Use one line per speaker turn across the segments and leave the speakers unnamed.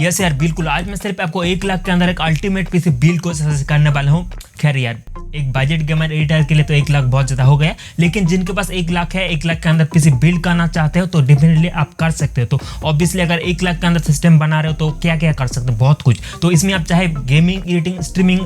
Yes यार बिल्कुल, आज मैं सिर्फ आपको 1 लाख के अंदर एक अल्टीमेट पीसी बिल्ड को सजेस्ट करने वाला हूँ। खैर यार, एक बजट गेमर एडिटर के लिए तो 1 लाख बहुत ज़्यादा हो गया, लेकिन जिनके पास 1 लाख है, 1 लाख के अंदर पीसी बिल्ड करना चाहते हो तो डेफिनेटली आप कर सकते हो। तो ऑब्वियसली अगर 1 लाख के अंदर सिस्टम बना रहे हो तो क्या क्या कर सकते हो, बहुत कुछ। तो इसमें आप चाहे गेमिंग, एडिटिंग, स्ट्रीमिंग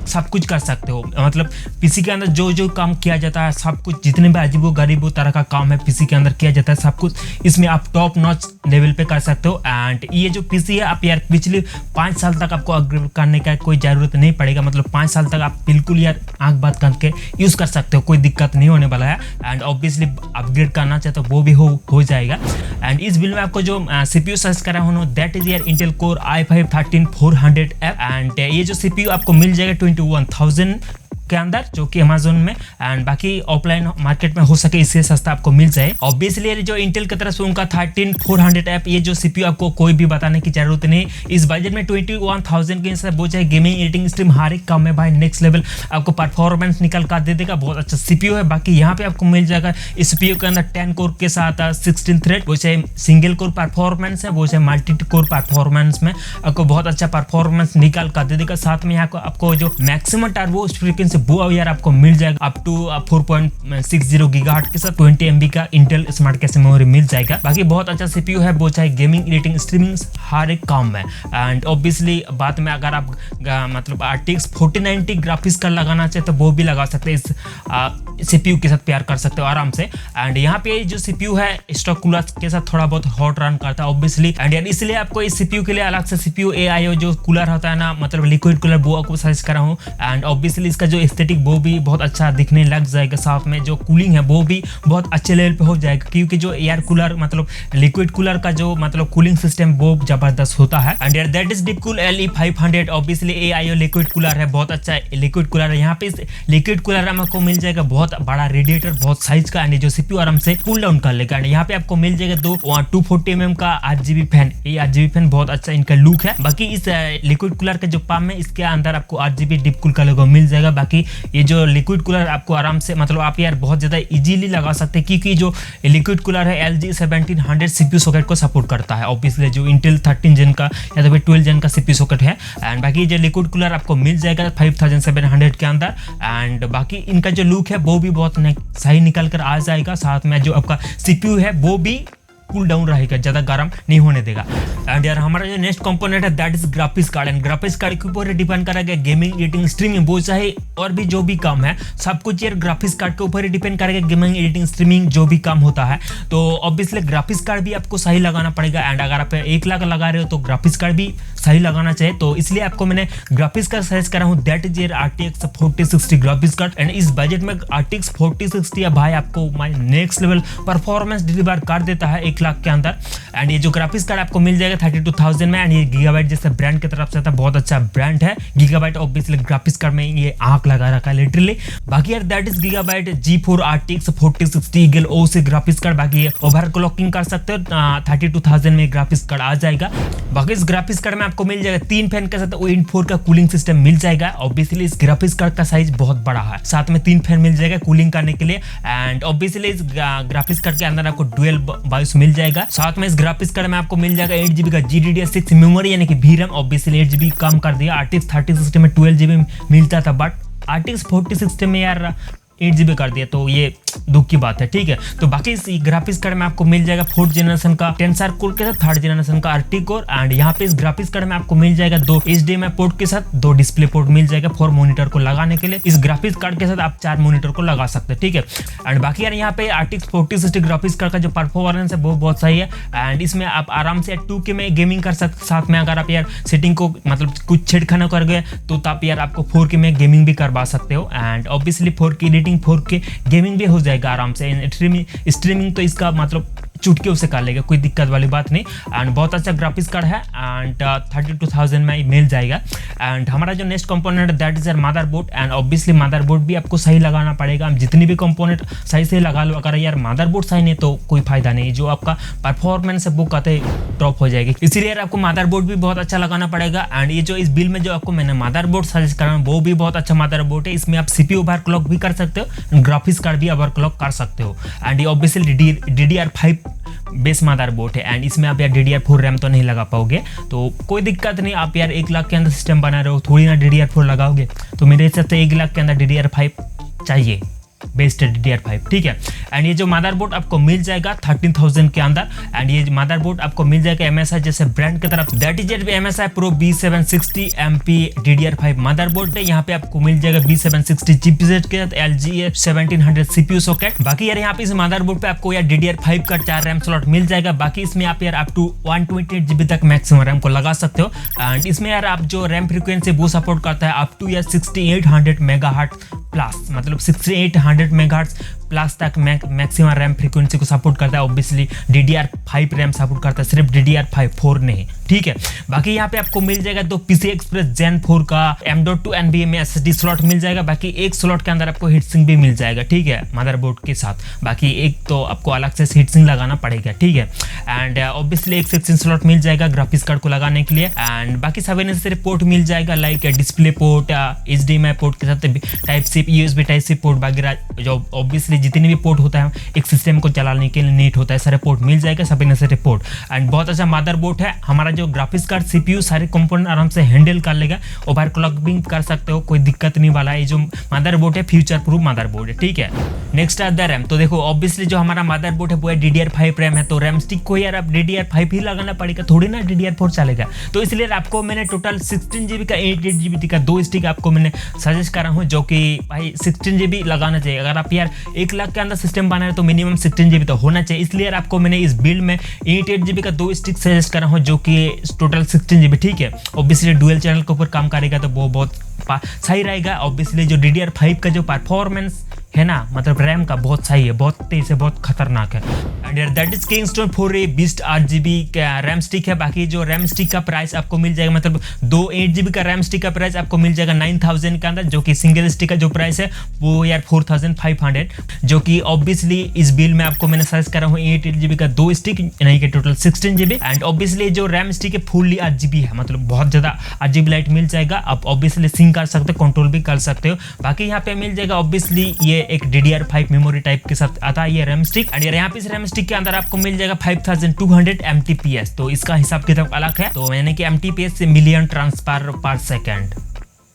सब कुछ कर सकते हो। मतलब पीसी के अंदर जो जो काम किया जाता है सब कुछ, जितने भी अजीबो गरीबो तरह का काम है पीसी के अंदर किया जाता है, सब कुछ इसमें आप टॉप नॉच लेवल पे कर सकते हो। एंड ये जो पीसी है आप यार पिछले 5 साल तक आपको अपग्रेड करने का कोई ज़रूरत नहीं पड़ेगा। मतलब 5 साल तक आप बिल्कुल यार आंख बंद करके यूज़ कर सकते हो, कोई दिक्कत नहीं होने वाला है। एंड ऑब्वियसली अपग्रेड करना चाहे तो वो भी हो जाएगा। एंड इस बिल में आपको जो CPU सर्च करा हूँ दैट इज यार इंटेल कोर i5-13400F। एंड ये जो CPU आपको मिल जाएगा 21,000 के अंदर, जो कि अमेज़न में एंड बाकी ऑफलाइन मार्केट में हो सके इससे सस्ता आपको मिल जाए। ऑब्वियसली जो इंटेल की तरफ से उनका 13400F ये जो CPU आपको कोई भी बताने की जरूरत नहीं। इस बजट में 21,000 के हिसाब वो चाहे गेमिंग, एडिटिंग, स्ट्रीम हर एक काम में भाई नेक्स्ट लेवल आपको परफॉर्मेंस निकल कर दे देगा। बहुत अच्छा CPU है। बाकी यहाँ पे आपको मिल जाएगा इस CPU के अंदर 10 कोर के साथ 16 थ्रेड, वो चाहे सिंगल कोर परफॉर्मेंस है, वो चाहे मल्टी कोर परफॉर्मेंस में आपको बहुत अच्छा परफॉर्मेंस निकाल कर दे देगा। साथ में यहाँ आपको जो मैक्सिमम टर्बो फ्रीक्वेंसी वो यार आपको मिल जाएगा अप टू 4.60 गीगाहर्ट्ज के साथ 20 MB का इंटेल स्मार्ट कैश मेमोरी मिल जाएगा। बाकी बहुत अच्छा CPU है, वो चाहे गेमिंग, एडिटिंग, स्ट्रीमिंग हर एक काम में। एंड ऑब्वियसली बात में अगर आप मतलब RTX 4090 ग्राफिक्स कार्ड लगाना चाहे तो वो भी लगा सकते हैं, इस CPU के साथ प्यार कर सकते हो आराम से। एंड यहाँ पे जो CPU है स्टॉक कूलर के साथ थोड़ा बहुत हॉट रन करता है ऑब्वियसली। एंड यार इसलिए आपको इस CPU के लिए अलग से CPU AIO जो कूलर होता है ना, मतलब लिक्विड कूलर, वो आपको सजेस्ट करा हूँ। एंड ऑब्वियसली इसका जो एस्थेटिक वो भी बहुत अच्छा दिखने लग जाएगा। साथ में जो कूलिंग है वो भी बहुत अच्छे लेवल पे हो जाएगा, क्योंकि जो एयर कूलर मतलब लिक्विड कूलर का जो मतलब कूलिंग सिस्टम वो जबरदस्त होता है। एंड यार that is DeepCool LE500 obviously AIO liquid cooler है, बहुत अच्छा लिक्विड कूलर है। यहाँ पे इस लिक्विड कूलर आपको मिल जाएगा बहुत बड़ा रेडिएटर, बहुत साइज का, एंड जो CPU आराम से कूल डाउन कर लेगा। यहाँ पे आपको मिल जाएगा 240 mm का RGB फैन। ये RGB फैन बहुत अच्छा इनका लुक है। बाकी इस लिक्विड कूलर का जो पंप है इसके अंदर आपको RGB डीपकूल का लोगो मिल जाएगा। बाकी ये जो लिक्विड कूलर आपको आराम से मतलब आप यार बहुत ज़्यादा इजीली लगा सकते हैं, क्योंकि जो लिक्विड कूलर है LG 1700 CPU सॉकेट को सपोर्ट करता है। ऑब्वियसली जो इंटेल 13 जेन का या तो फिर 12 जेन का CPU सॉकेट है। एंड बाकी जो लिक्विड कूलर आपको मिल जाएगा 5700 के अंदर। एंड बाकी इनका जो लुक है वो भी बहुत सही निकल कर आ जाएगा। साथ में जो आपका CPU है वो भी कूल डाउन रहेगा, ज़्यादा गर्म नहीं होने देगा। एंड यार हमारा जो नेक्स्ट कंपोनेंट है that is graphics card. And graphics card के ऊपर डिपेंड करेगा गेमिंग, एडिटिंग, स्ट्रीमिंग, वो चाहे और भी जो भी काम है सब कुछ यार ग्राफिक्स कार्ड के ऊपर ही डिपेंड करेगा। गेमिंग, एडिटिंग, स्ट्रीमिंग जो भी काम होता है तो ऑब्वियसली ग्राफिक्स कार्ड भी आपको सही लगाना पड़ेगा। एंड अगर आप 1 लाख लगा रहे हो तो ग्राफिक्स कार्ड भी सही लगाना चाहिए। तो इसलिए आपको मैंने ग्राफिक्स कार्ड सजेस्ट करा हूँ दैट इज यार RTX 4060 ग्राफिक्स कार्ड। एंड इस बजट में RTX 4060 है भाई आपको नेक्स्ट लेवल परफॉर्मेंस डिलीवर कर देता है 1 लाख के अंदर। एंड ये जो ग्राफिक्स कार्ड आपको मिल जाएगा 32,000 में। एंड ये गीगाबाइट जैसे ब्रांड की तरफ से था, बहुत अच्छा ब्रांड है गीगाबाइट। ऑब्वियसली ग्राफिक्स कार्ड में ये आंख लगा रखा है लिटरली। बाकी यार that is gigabyte G4 RTX 4060 Eagle OC graphics card. बाकी ये ओवरक्लॉकिंग कर सकते हो, 32,000 में ग्राफिक्स कार्ड आ जाएगा। बाकी इस ग्राफिक्स कार्ड में आपको मिल जाएगा 3 फैन के साथ Win4 का कूलिंग सिस्टम मिल जाएगा। ऑब्वियसली इस ग्राफिक्स कार्ड का साइज बहुत बड़ा है, साथ में 3 फैन मिल जाएगा कूलिंग करने के लिए। एंड ऑब्वियसली इस ग्राफिक्स कार्ड के अंदर आपको डुअल बायोस मिल जाएगा। साथ में इस ग्राफिक्स कार्ड में आपको मिल जाएगा 8GB का GDDR6 मेमोरी यानी कि VRAM। ऑब्वियसली 8GB कम कर दिया, RTX 3060 में 12GB मिलता था, बट RTX 4060 में यार 8GB कर दिया, तो ये दुख की बात है, ठीक है। तो बाकी इस ग्राफिक्स कार्ड में आपको मिल जाएगा 4th जनरेशन का टेंसर कोर के साथ 3rd जनरेशन का RT कोर। एंड यहाँ पे इस ग्राफिक्स कार्ड में आपको मिल जाएगा 2 HDMI पोर्ट के साथ 2 डिस्प्ले पोर्ट मिल जाएगा 4 मॉनिटर को लगाने के लिए। इस ग्राफिक्स कार्ड के साथ आप 4 मॉनिटर को लगा सकते हैं, ठीक है। एंड बाकी यार यहाँ पे RTX 4060 ग्राफिक्स कार्ड का जो परफॉर्मेंस है वो बहुत सही है। एंड इसमें आप आराम से 2K में गेमिंग कर सकते। साथ में अगर आप यार सेटिंग को मतलब कुछ छेड़खाना कर गए तो आप यार आपको 4K में गेमिंग भी करवा सकते हो। And obviously 4K editing, 4K gaming भी हो जाएगा आराम से। स्ट्रीमिंग तो इसका मतलब चुटकी से कर लेगा, कोई दिक्कत वाली बात नहीं। एंड बहुत अच्छा ग्राफिक्स कार्ड है। एंड 32,000 में मिल जाएगा। एंड हमारा जो नेक्स्ट कंपोनेंट है that is motherboard. And obviously motherboard भी आपको सही लगाना पड़ेगा। हम जितनी भी कंपोनेंट सही से लगा लो, अगर यार मदरबोर्ड सही नहीं तो कोई फायदा नहीं, जो आपका परफॉर्मेंस है वो कहते ड्रॉप हो जाएगी। इसीलिए यार आपको मदरबोर्ड भी बहुत अच्छा लगाना पड़ेगा। एंड ये जो इस बिल में जो आपको मैंने मदरबोर्ड सजेस्ट करा वो भी बहुत अच्छा मदरबोर्ड है। इसमें आप CPU ओवरक्लॉक भी कर सकते हो, ग्राफिक्स कार्ड भी ओवरक्लॉक कर सकते हो। एंड ये ऑब्वियसली DDR5 बेस मदरबोर्ड है एंड इसमें आप यार DDR4 रैम तो नहीं लगा पाओगे, तो कोई दिक्कत नहीं। आप यार 1 लाख के अंदर सिस्टम बना रहे हो, थोड़ी ना DDR4 लगाओगे, तो मेरे हिसाब से 1 लाख के अंदर DDR5 चाहिए, बेस्ट DDR5, ठीक है। एंड ये जो मदरबोर्ड आपको मिल जाएगा 13,000 के अंदर, एंड ये मदरबोर्ड आपको मिल जाएगा MSI जैसे ब्रांड की तरफ, that is MSI Pro B760 MP DDR5 motherboard है। यहाँ पे आपको मिल जाएगा B760 चिपसेट के साथ LGA 1700 CPU सॉकेट। बाकी यार यहाँ पे इस मदरबोर्ड पे आपको यार DDR5 का 4 रैम स्लॉट मिल जाएगा। बाकी इसमें आप यार अप टू 128 GB तक मैक्सिमम रैम को लगा सकते हो। एंड इसमें यार आप जो रैम फ्रीक्वेंसी वो सपोर्ट करता है अप टू यार 6800 मेगाहर्ट्ज प्लस, मतलब 6800 मेगाहर्ट्ज प्लस तक मैक्सिमम रैम फ्रीक्वेंसी को सपोर्ट करता है। ऑब्वियसली DDR5 रैम सपोर्ट करता है, सिर्फ DDR4 नहीं, ठीक है। बाकी यहाँ पे आपको मिल जाएगा तो PCI Express Gen 4 का M.2 NVMe SSD स्लॉट मिल जाएगा। बाकी एक स्लॉट के अंदर आपको हीट सिंक भी मिल जाएगा, ठीक है, मदरबोर्ड के साथ। बाकी एक तो आपको अलग से हीट सिंक लगाना पड़ेगा, ठीक है। एंड ऑब्वियसली एक 16 स्लॉट मिल जाएगा ग्राफिक्स कार्ड को लगाने के लिए। एंड बाकी सब नेसेसरी पोर्ट मिल जाएगा, like display port, HDMI port के साथ type C USB type C port वगैरह, जो ऑब्वियसली जितने भी पोर्ट होता है एक सिस्टम को चलाने के लिए नीट होता है, सारे पोर्ट मिल जाएगा, सभी नेसेसरी पोर्ट। एंड बहुत अच्छा मदरबोर्ड है हमारा, जो ग्राफिक्स कार्ड CPU सारे कंपोनेंट आराम से हैंडल कर लेगा, ओवरक्लॉक भी कर सकते हो, कोई दिक्कत नहीं वाला है। जो मदरबोर्ड है फ्यूचर प्रूफ मदरबोर्ड है, ठीक है। नेक्स्ट है द रैम। तो देखो ऑब्वियसली जो हमारा मदरबोर्ड है वो है DDR5 रैम है, तो रैम स्टिक को यार अब DDR5 ही लगाना पड़ेगा, थोड़ी ना DDR4 चलेगा। तो इसलिए आपको मैंने टोटल 16 GB का 8 GB का 2 स्टिक आपको मैंने सजेस्ट करा हूँ, जो कि भाई 16 GB लगाना चाहिए। अगर आप यार 1 लाख के अंदर सिस्टम बना रहे तो मिनिमम 16 GB तो होना चाहिए। इसलिए आपको मैंने इस बिल्ड में 8 GB का 2 स्टिक सजेस्ट करा हूँ, जो कि टोटल 16 GB, ठीक है। ऑब्वियसली डुअल चैनल के ऊपर काम करेगा तो वो बहुत सही रहेगा। ऑब्वियसली जो DDR5 का जो परफॉर्मेंस है ना, मतलब रैम का बहुत सही है, बहुत तेज है, बहुत खतरनाक है। And that is Kingston 4A Beast 8GB का रैम स्टिक है। बाकी जो रैम स्टिक का प्राइस आपको मिल जाएगा, मतलब 2 8 GB का रैम स्टिक का प्राइस आपको मिल जाएगा 9000 के अंदर, जो कि सिंगल स्टिक का जो प्राइस है वो यार 4500, जो कि ऑब्वियसली इस बिल में आपको मैंने सर्च करा हूँ 8 GB का 2 स्टिक, नहीं कि टोटल 16 GB। एंड ऑब्वियसली जो रैम स्टिक है फुल्ली 8GB है, मतलब बहुत ज्यादा 8GB लाइट मिल जाएगा। आप ऑब्वियसली सिंक कर सकते हो, कंट्रोल भी कर सकते हो। बाकी यहाँ पे मिल जाएगा ऑब्वियसली ये एक DDR5 मेमोरी टाइप के साथ आता है ये रैम स्टिक। एंड यहाँ पे इस रैम स्टिक के अंदर आपको मिल जाएगा 5200 MTPS, तो इसका हिसाब किताब अलग है, तो यानी कि MTPS से मिलियन ट्रांसफर पर सेकेंड,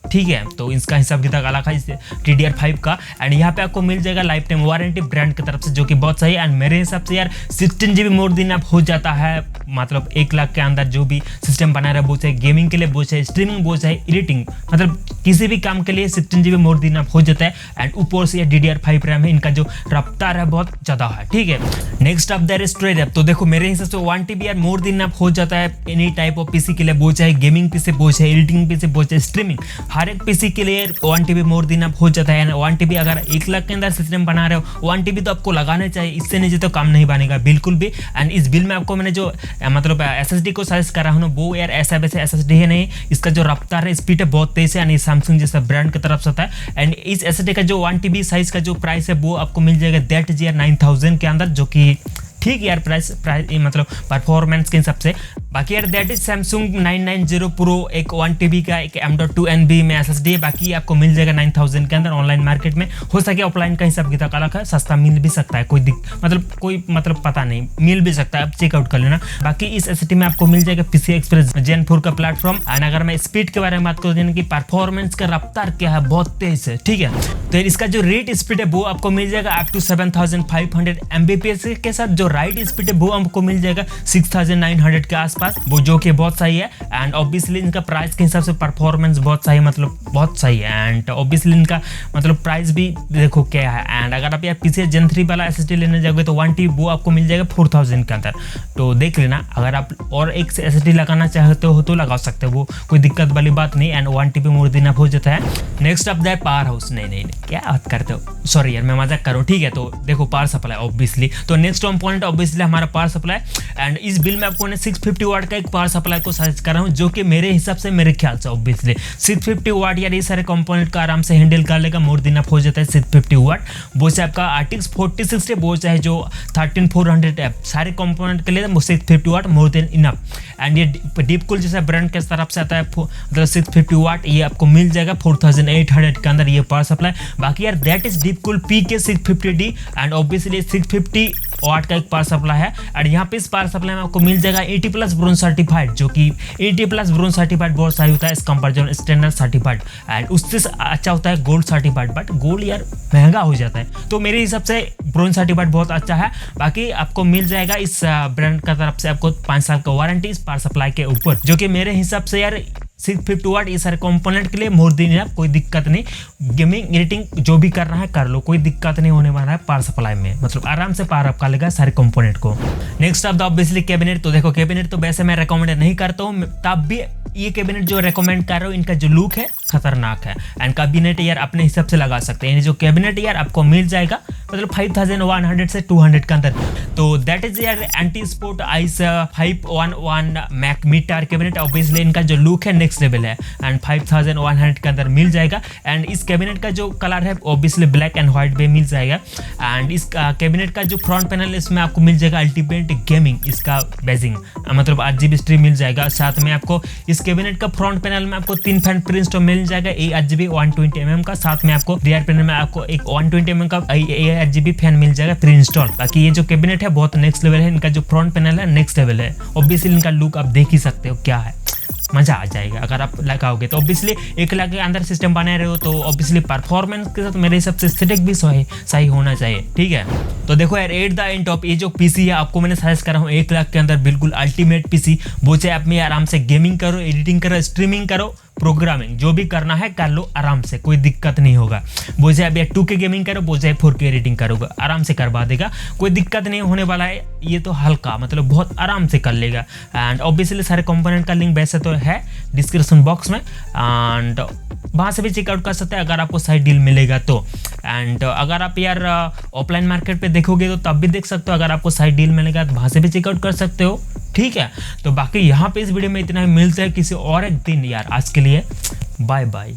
ठीक है। तो इसका हिसाब किताब अलग है इस DDR5 का। एंड यहाँ पे आपको मिल जाएगा लाइफ टाइम वारंटी ब्रांड की तरफ से, जो कि बहुत सही है। एंड मेरे हिसाब से यार 16 GB मोर दिन आप हो जाता है, मतलब 1 लाख के अंदर जो भी सिस्टम बना रहा है, वो चाहे गेमिंग के लिए, वो चाहे स्ट्रीमिंग, वो चाहे एडिटिंग, मतलब किसी भी काम के लिए 16 GB मोर दिन आप हो जाता है। एंड ऊपर से DDR5 रैम है, इनका जो रफ्तार है बहुत ज्यादा है, ठीक है। नेक्स्ट अप देयर स्टोरेज है। तो देखो मेरे हिसाब से 1 TB यार मोर दिन आप हो जाता है एनी टाइप ऑफ PC के लिए, वो चाहे गेमिंग PC, वो चाहे एडिटिंग PC, वो चाहे स्ट्रीमिंग, हर एक PC के लिए 1 TB मोर दिन आप हो जाता है। 1 TB अगर 1 लाख के अंदर सिस्टम बना रहे हो 1 TB तो आपको लगाना चाहिए, इससे नीचे तो काम नहीं बनेगा बिल्कुल भी। एंड इस बिल में आपको मैंने जो मतलब SSD को सजेस्ट करा हूँ वो यार ऐसा वैसे SSD है नहीं, इसका जो रफ्तार है स्पीड है बहुत तेज है, यानी सैमसंग जैसा ब्रांड की तरफ से होता है। एंड इस SSD का जो 1 TB साइज का जो प्राइस है वो आपको मिल जाएगा दैट इज यार 9000 के अंदर, जो कि ठीक यार प्राइस मतलब परफॉर्मेंस के हिसाब से। बाकी यार दैट इज Samsung 990 Pro, एक 1 TB का एक M.2 NB में SSD है। बाकी आपको मिल जाएगा 9000 के अंदर ऑनलाइन मार्केट में। हो सके ऑफलाइन का हिसाब किताब अलग है, सस्ता मिल भी सकता है, कोई पता नहीं, मिल भी सकता है, आप चेकआउट कर लेना। बाकी इस SSD में आपको मिल जाएगा PCI Express Gen 4 का प्लेटफॉर्म। एंड अगर मैं स्पीड के बारे में बात करूँ, यानी कि परफॉर्मेंस का रफ्तार क्या है, बहुत तेज है, ठीक है। तो इसका जो रेट स्पीड है वो आपको मिल जाएगा अप टू 7500 Mbps के साथ। जो राइट स्पीड है वो आपको मिल जाएगा 6900 के आसपास, वो जो कि बहुत सही है। एंड ऑब्वियसली इनका प्राइस के हिसाब से परफॉर्मेंस बहुत सही, मतलब बहुत सही है। एंड ऑब्वियसली इनका मतलब प्राइस भी देखो क्या है। एंड अगर आप यार PCI Gen 3 वाला SSD लेने जाओगे तो 1 TB वो आपको मिल जाएगा 4000 के अंदर, तो देख लेना। अगर आप और एक SSD लगाना चाहते हो तो लगा सकते हो, वो कोई दिक्कत वाली बात नहीं। एंड 1 TB मोर दिन आप हो जाता है। Next up that power house, नहीं क्या बात करते हो, सॉरी यार मैं मजाक कर रहा हूँ, ठीक है। तो देखो पावर सप्लाई ऑब्वियसली, तो नेक्स्ट कंपोनेंट ऑब्वियसली हमारा पावर सप्लाई। एंड इस बिल में आपको 650 650 वाट का एक पावर सप्लाई को सजेस्ट कर रहा हूँ, जो कि मेरे हिसाब से, मेरे ख्याल से ऑब्वियसली 650 वाट यार ये सारे कंपोनेंट का आराम से हैंडल कर लेगा, मोर दिन अप हो जाता है 650 वाट। वो चाहे आपका RTX 4060, वो चाहे जो 13400F, सारे कंपोनेंट के लिए 650 वाट मोर देन इनफ। एंड ये डीपकूल जैसा ब्रांड के तरफ से आता है, मतलब 650 वाट ये आपको मिल जाएगा 4800 के अंदर ये पावर सप्लाई। बाकी यार that is DeepCool PK 650D and obviously 650 watt का एक पावर सप्लाई है। और यहाँ पे इस पावर सप्लाई में आपको मिल जाएगा 80+ ब्रोंज सर्टिफाइड, जो कि 80+ ब्रोंज सर्टिफाइड बहुत सही होता है इस कंपैरिजन स्टैंडर्ड सर्टिफाइड, एंड उससे अच्छा होता है गोल्ड सर्टिफाइड, बट गोल्ड यार महंगा हो जाता है, तो मेरे हिसाब से ब्रोंज सर्टिफाइड बहुत अच्छा है। बाकी आपको मिल जाएगा इस ब्रांड का तरफ से आपको 5 साल का वारंटी इस पावर सप्लाई के ऊपर, जो कि मेरे हिसाब से यार 650 वाट ये सारे कंपोनेंट के लिए मोर देन इनफ, कोई दिक्कत नहीं। गेमिंग एडिटिंग जो भी कर रहा है कर लो, कोई दिक्कत नहीं होने वाला है पावर सप्लाई में, मतलब आराम से पावर अप कर लेगा सारे कंपोनेंट को। नेक्स्ट आप ऑब्वियसली कैबिनेट। तो देखो कैबिनेट तो वैसे मैं रेकमेंड नहीं करता हूँ, तब भी ये कैबिनेट जो रेकमेंड कर रहा हूँ, इनका जो लुक है खतरनाक है, एंड कैबिनेट यार अपने हिसाब से लगा सकते हैं। जो कैबिनेट यार आपको मिल जाएगा मतलब 5100 से 200 के अंदर, तो दैट इज यार anti sport ice 511 mac mid tower cabinet. Obviously इनका जो लुक है नेक्स्ट लेवल है, एंड 5100 के अंदर मिल जाएगा। एंड इस कैबिनेट का जो कलर है ऑब्वियसली ब्लैक एंड व्हाइट में मिल जाएगा। एंड इस कैबिनेट का जो फ्रंट पैनल है इसमें आपको मिल जाएगा अल्टीमेट गेमिंग, इसका बेजिंग मतलब 8GB स्ट्रीम मिल जाएगा। साथ में आपको इस कैबिनेट का फ्रंट पैनल में आपको 3 फैन प्रिंस तो मिल जाएगा, 8GB 120mm का। साथ में आपको रियर पैनल में आपको एक 120mm का 8GB फैन मिल जाएगा प्री इंस्टॉल। बाकी ये जो कैबिनेट है बहुत नेक्स्ट लेवल है, इनका जो फ्रंट पैनल है नेक्स्ट लेवल है। ऑब्वियसली इनका लुक आप देख ही सकते हो क्या है, मजा आ जाएगा अगर आप लगाओगे तो। ऑब्वियसली 1 लाख के अंदर सिस्टम बना रहे हो तो ऑब्वियसली परफॉर्मेंस के साथ मेरे हिसाब से एस्थेटिक भी सही होना चाहिए, ठीक है। तो देखो यार एट द एंड ऑफ ये जो पीसी है आपको मैंने सजेस्ट करा हूँ 1 लाख के अंदर बिल्कुल अल्टीमेट पीसी, वो चाहे आप में आराम से गेमिंग करो, एडिटिंग करो, स्ट्रीमिंग करो, प्रोग्रामिंग जो भी करना है कर लो आराम से, कोई दिक्कत नहीं होगा। वो चाहे अब 2K गेमिंग करो, वो चाहे 4K एडिटिंग करोगे आराम से करवा देगा, कोई दिक्कत नहीं होने वाला है। ये तो हल्का मतलब बहुत आराम से कर लेगा। एंड ऑब्वियसली सारे कंपोनेंट का लिंक वैसे तो है डिस्क्रिप्शन बॉक्स में, एंड वहाँ से भी चेकआउट कर सकते हैं अगर आपको सही डील मिलेगा तो। एंड अगर आप यार ऑफलाइन मार्केट पे देखोगे तो तब भी देख सकते हो, अगर आपको सही डील मिलेगा तो वहाँ से भी चेकआउट कर सकते हो, ठीक है। तो बाकी यहाँ पे इस वीडियो में इतना ही, मिलते हैं किसी और एक दिन यार। आज के लिए बाय बाय।